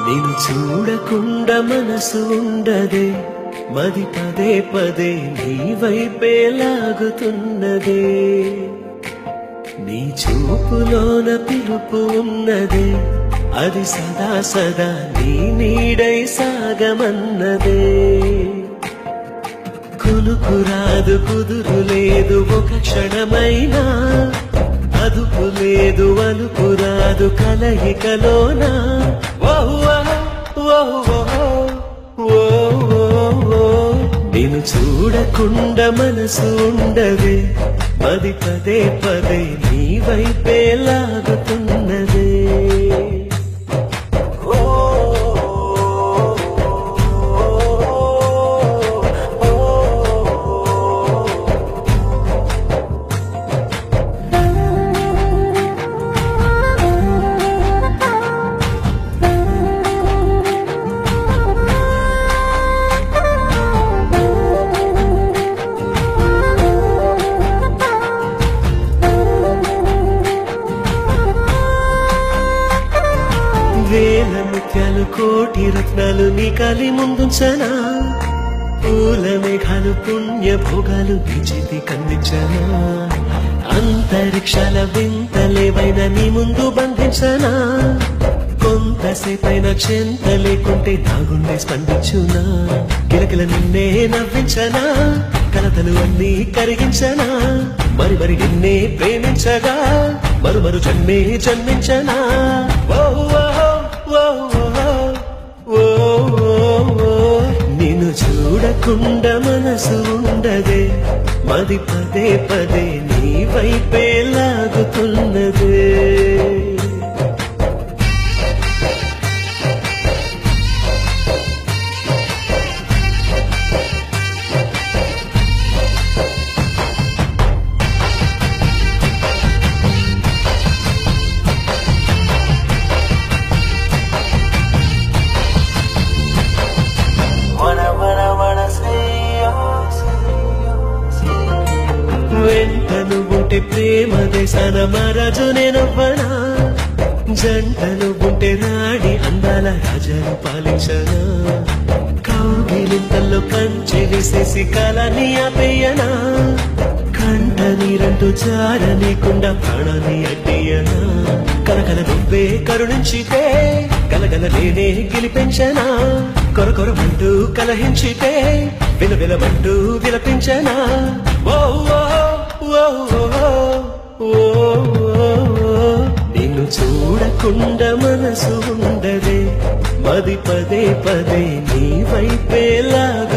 నిన్ను చూడకుండా మనసు ఉండదే, మది పదే పదే నీ వైపే లాగుతున్నదే. నీ చూపులోన పిలుపు ఉన్నదే, అది సదా సదా నీ నీడై సాగమన్నదే. కులుకు రాదు కుదురు లేదు ఒక క్షణమైనా, అదుపు లేదు అలుపు రాదు కలయికలోనా. నిన్ను చూడకుండా మనసు ఉండదే, పది పదే పదే నీ వైపే లాగుతున్నదే. వేల ముత్యాలు కోటి రత్నాలు నీ కాలి ముందుంచనా, పూల మేఘాలు పుణ్య భోగాలు నీ చేతి కందించనా. అంతరిక్షాల వింతలేవైనా నీ ముందు బంధించనా, కొంతసేపైనా చెంత లేకుంటే నా గుండె స్పందించునా. కిలకిల నిన్నే నవ్వించనా, కలతలు అన్నీ కరిగించనా. మరి మరి నిన్నే ప్రేమించగా మరు మరు జన్మే జన్మించనా. నిన్ను చూడకుండా మనసు ఉండదే, మది పదే పదే నీ వైపే లాగుతున్నదే. వెంటను ఉంటే ప్రేమ దేశాన మహారాజు నేనవ్వనా, జంటను ఉంటే రాణి అందాల రాజాను పాలించనా. కౌగిలింతల్లో కంచె వేసేసి కాలాన్ని ఆపేయనా, కంట నీరంటూ జారనీకుండా ప్రాణాన్ని అడ్డేయనా. కలకల నువ్వే కరుణించితే కలగల నేనే గెలిపించనా. కొరకొరమంటూ కలహించితే విలవిలమంటూ విలపించనా. నిన్ను చూడకుండా మనసు ఉండదే, మది పదే పదే నీ వైపే లాగా